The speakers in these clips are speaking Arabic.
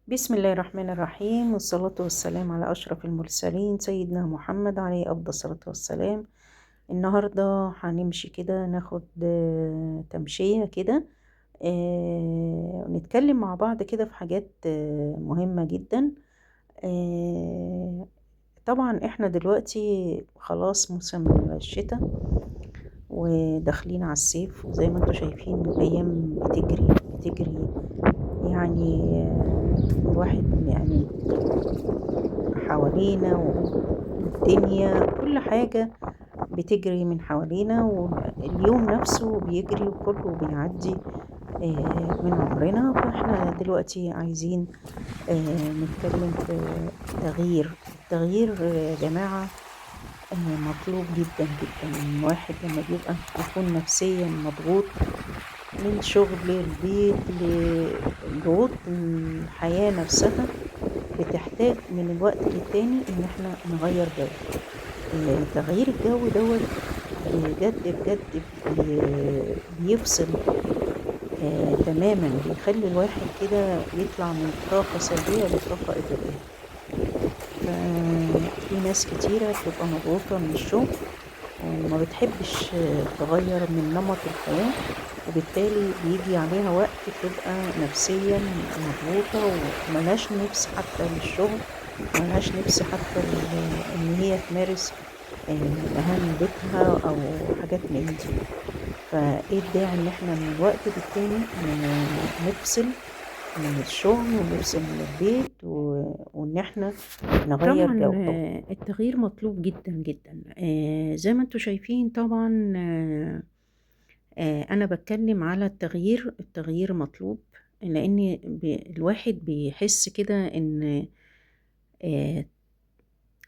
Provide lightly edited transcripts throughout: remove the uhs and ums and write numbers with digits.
بسم الله الرحمن الرحيم، والصلاة والسلام على أشرف المرسلين سيدنا محمد عليه أفضل الصلاة والسلام. النهاردة هنمشي كده ناخد تمشية كده. نتكلم مع بعض كده في حاجات مهمة جدا. آه، طبعا احنا دلوقتي خلاص موسم الشتاء وداخلين على الصيف، وزي ما انتوا شايفين الأيام بتجري بتجري. يعني الواحد يعني حوالينا والدنيا كل حاجة بتجري من حوالينا، واليوم نفسه بيجري وكله بيعدي من عمرنا. فاحنا دلوقتي عايزين نتكلم في التغيير يا جماعة. مطلوب جدا جدا. الواحد لما بيبقى يكون نفسيا مضغوط من شغل البيت لضغوط الحياة نفسها، بتحتاج من الوقت للتاني ان احنا نغير جو. تغيير الجو دوت بجد بجد بيفصل تماما، بيخلي الواحد كده يطلع من طاقة سلبية لطاقة إيجابية. ففي ناس كتيرة بتبقى مضغوطة من الشغل وما بتحبش تغير من نمط الحياة، وبالتالي بيجي عليها وقت تبقى نفسيا مضغوطة وملهاش نفس حتى للشغل، ملهاش نفس حتى ان هي تمارس مهام بيتها او حاجات من دي. فايه الداعي ان احنا من الوقت للتاني نفصل من الشغل ونفصل من البيت وان احنا نغير طبعا جو. التغيير مطلوب جدا جدا. زي ما انتوا شايفين طبعا. انا بتكلم على التغيير مطلوب، لان الواحد بيحس كده ان آه،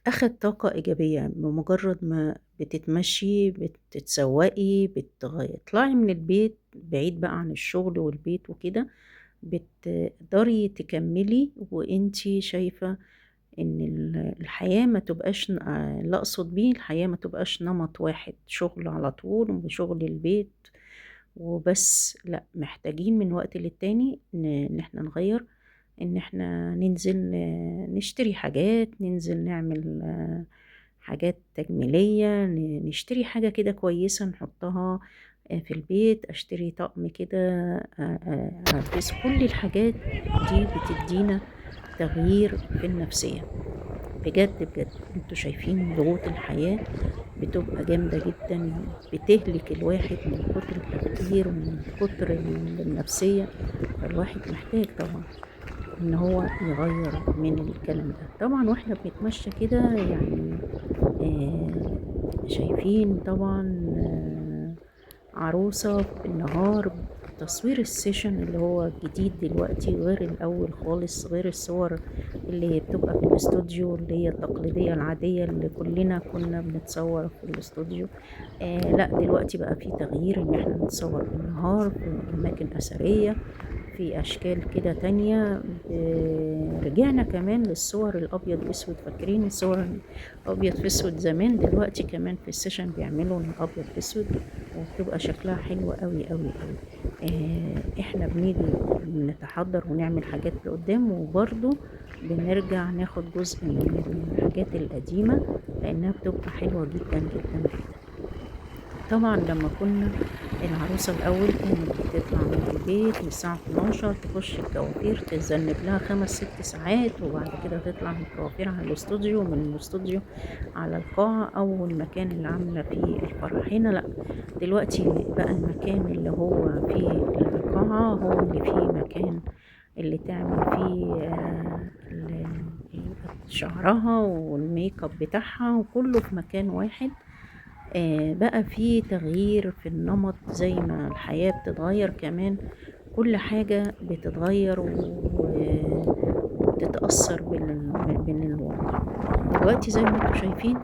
اخد طاقة ايجابية بمجرد ما بتتمشي بتتسوقي بتطلعي من البيت بعيد بقى عن الشغل والبيت وكده، بتقدري تكملي وانتي شايفة ان الحياة ما تبقاش لا اقصد بيه الحياة ما تبقاش نمط واحد، شغل على طول وشغل البيت وبس. لا، محتاجين من وقت للتاني ان احنا نغير، ان احنا ننزل نشتري حاجات، ننزل نعمل حاجات تجميلية، نشتري حاجة كده كويسة نحطها في البيت، اشتري طقم كده البس. كل الحاجات دي بتدينا تغيير في النفسية. بجد بجد انتوا شايفين ضغوط الحياة بتبقى جامدة جدا، بتهلك الواحد من كتر التفكير ومن كتر النفسية. فالواحد محتاج طبعا ان هو يغير من الكلام ده. طبعا واحنا بنتمشى كده يعني آه شايفين طبعا عروسة بالنهار. تصوير السيشن اللي هو جديد دلوقتي غير الأول خالص، غير الصور اللي بتبقى في الاستوديو اللي هي التقليدية العادية اللي كلنا كنا بنتصور في الاستوديو. لا، دلوقتي بقى في تغيير ان احنا نتصور بالنهار في أماكن أثرية، في أشكال كده تانية. رجعنا كمان للصور الأبيض وأسود. فاكرين الصور الأبيض في أسود زمان؟ دلوقتي كمان في السيشن بيعملوا الأبيض في أسود، وبتبقى شكلها حلو قوي قوي قوي. احنا بنيجي نتحضر ونعمل حاجات لقدام، وبرضو بنرجع ناخد جزء من الحاجات القديمة لأنها بتبقى حلوة جدا جدا جدا. طبعا لما كنا العروسة الأول كانت بتطلع من البيت من الساعة 12 تخش الكوافير، تتذنب لها 5 6 ساعات، وبعد كده تطلع من الكوافير على الاستوديو، ومن الاستوديو على القاعة أو المكان اللي عاملة فيه الفرح. هنا لأ، دلوقتي بقى المكان اللي هو فيه القاعة هو اللي فيه مكان اللي تعمل فيه شعرها والميك اب بتاعها، وكله في مكان واحد. بقى في تغيير في النمط زي ما الحياة بتتغير كمان، كل حاجة بتتغير وبتتأثر بالواقع. دلوقتي زي ما انتوا شايفين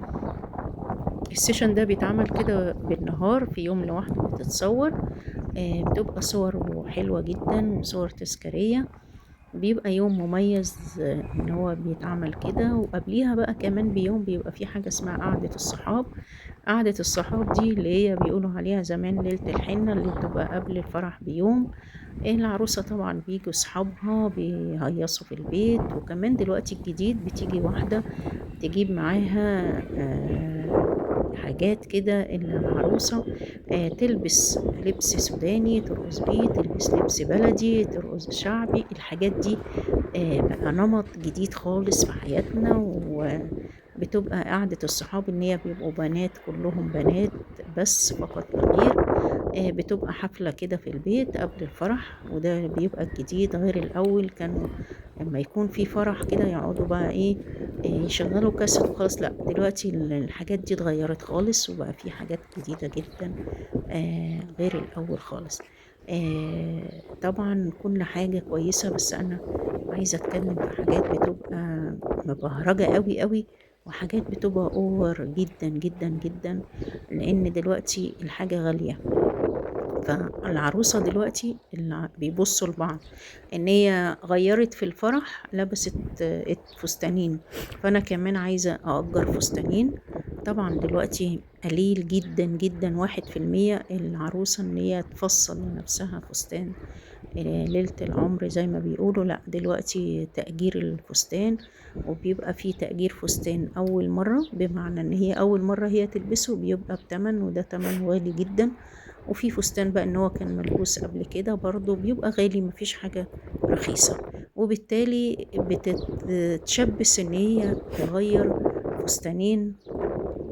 السيشن ده بيتعمل كده بالنهار في يوم لوحده بتتصور. بتبقى صور حلوة جدا وصور تذكارية، بيبقى يوم مميز إن هو بيتعمل كده. وقبليها بقى كمان بيوم بيبقى في حاجة اسمها قعدة الصحاب. قعدة الصحاب دي اللي هي بيقولوا عليها زمان ليلة الحنة، اللي بتبقى قبل الفرح بيوم. العروسة طبعا بيجوا صحابها بيهيصوا في البيت، وكمان دلوقتي الجديد بتيجي واحدة تجيب معاها حاجات كده العروسة تلبس لبس سوداني ترقص بيه، تلبس لبس بلدي ترقص شعبي. الحاجات دي بقى نمط جديد خالص في حياتنا. وبتبقى قعدة الصحاب إن هي بيبقوا بنات، كلهم بنات بس فقط لا غير. بتبقى حفلة كده في البيت قبل الفرح، وده بيبقى الجديد غير الأول. كانوا لما يكون في فرح كده يقعدوا بقى إيه يشغلوا كاسيت وخلاص. لأ دلوقتي الحاجات دي اتغيرت خالص، وبقى في حاجات جديدة جدا غير الأول خالص. طبعا كل حاجة كويسة، بس أنا عايزة أتكلم في حاجات بتبقى مبهرجة قوي قوي، وحاجات بتبقى اوفر جدا جدا جدا، لأن دلوقتي الحاجة غالية. فالعروسة دلوقتي بيبصوا لبعض ان هي غيرت في الفرح لبست فستانين، فانا كمان عايزة اأجر فستانين. طبعا دلوقتي قليل جدا جدا 1% العروسة ان هي تفصل لنفسها فستان ليلة العمر زي ما بيقولوا. لا دلوقتي تأجير الفستان، وبيبقى فيه تأجير فستان أول مرة، بمعنى إن هي أول مرة هي تلبسه بيبقى بتمن، وده تمن غالي جدا. وفي فستان بقى إن هو كان ملبوس قبل كده برضه بيبقى غالي، مفيش حاجة رخيصة. وبالتالي بتتشبث إن هي تغير فستانين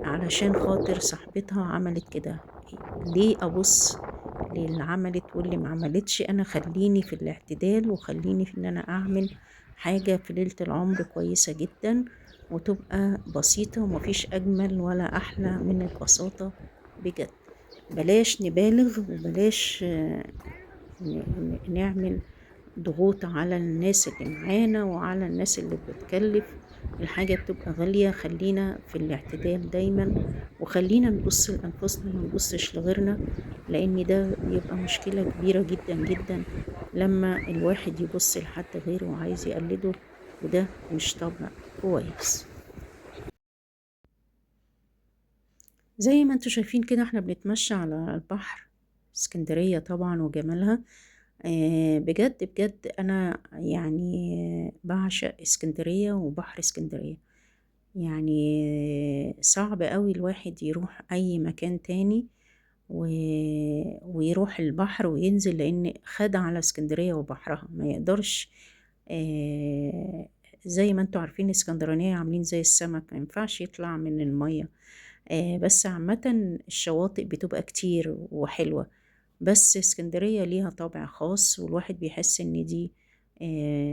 علشان خاطر صاحبتها عملت كده. ليه أبص للي عملت واللي ما عملتش؟ أنا خليني في الاعتدال، وخليني في إن أنا أعمل حاجة في ليلة العمر كويسة جدا، وتبقى بسيطة، ومفيش أجمل ولا أحلى من البساطة بجد. بلاش نبالغ، وبلاش نعمل ضغوط على الناس اللي معانا وعلى الناس اللي بتكلف. الحاجة بتبقى غالية، خلينا في الاعتدال دايما، وخلينا نبص لأنفسنا ما نبصش لغيرنا، لأن ده بيبقى مشكلة كبيرة جدا جدا لما الواحد يبص لحد غيره وعايز يقلده، وده مش طبع كويس. زي ما انتوا شايفين كده احنا بنتمشى على البحر، اسكندرية طبعا وجمالها. بجد بجد انا يعني بعشق اسكندرية وبحر اسكندرية. يعني صعب قوي الواحد يروح اي مكان تاني و... ويروح البحر وينزل، لان خد على اسكندرية وبحرها ما يقدرش. زي ما انتوا عارفين اسكندرانية عاملين زي السمك، ما ينفعش يطلع من المية. بس عامة الشواطئ بتبقى كتير وحلوة، بس اسكندرية ليها طابع خاص، والواحد بيحس ان دي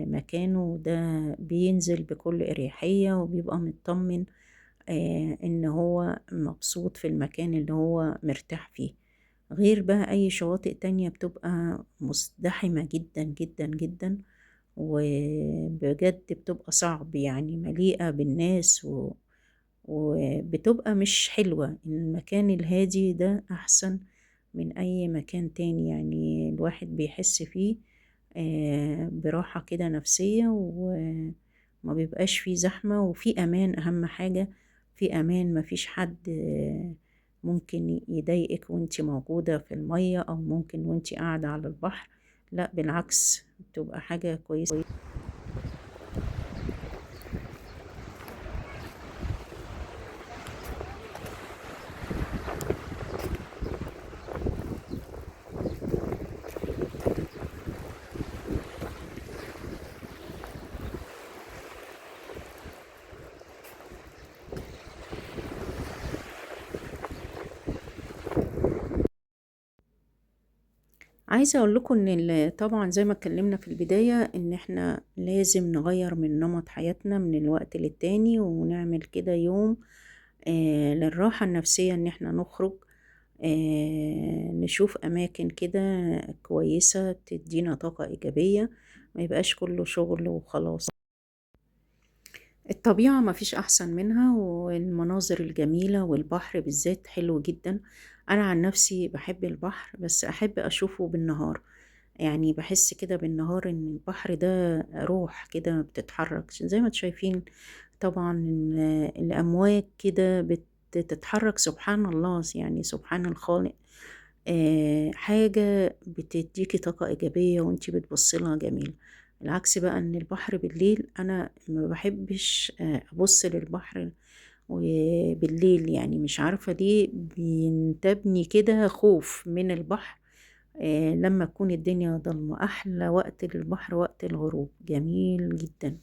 مكانه ده، بينزل بكل اريحية وبيبقى مطمن ان هو مبسوط في المكان اللي هو مرتاح فيه. غير بقى اي شواطئ تانية بتبقى مزدحمة جدا جدا جدا، وبجد بتبقى صعب يعني مليئة بالناس وبتبقى مش حلوة. المكان الهادي ده أحسن من أي مكان تاني، يعني الواحد بيحس فيه براحة كده نفسية، وما بيبقاش فيه زحمة، وفي أمان. أهم حاجة في أمان، مفيش حد ممكن يضايقك وانتي موجودة في المية، أو ممكن وانتي قاعدة على البحر. لا بالعكس، بتبقى حاجة كويسة. عايزة اقول لكم ان طبعا زي ما اتكلمنا في البداية ان احنا لازم نغير من نمط حياتنا من الوقت للتاني، ونعمل كده يوم للراحة النفسية، ان احنا نخرج نشوف اماكن كده كويسة تدينا طاقة ايجابية، ما يبقاش كله شغل وخلاص. الطبيعة ما فيش أحسن منها، والمناظر الجميلة، والبحر بالذات حلو جدا. أنا عن نفسي بحب البحر، بس أحب أشوفه بالنهار. يعني باحس كده بالنهار إن البحر ده روح كده بتتحرك، زي ما أنتم شايفين طبعًا إن الأمواج كده بتتحرك سبحان الله، يعني سبحان الخالق. حاجة بتدّيكِ طاقة إيجابية وأنتِ بتبُصّي لها جميلة. العكس بقى إن البحر بالليل أنا ما باحبش أبُص للبحر وبالليل، يعني مش عارفة ليه بينتابني كده خوف من البحر لمّا تكون الدنيا ضلمة. أحلى وقت للبحر وقت الغروب، جميل جدًا.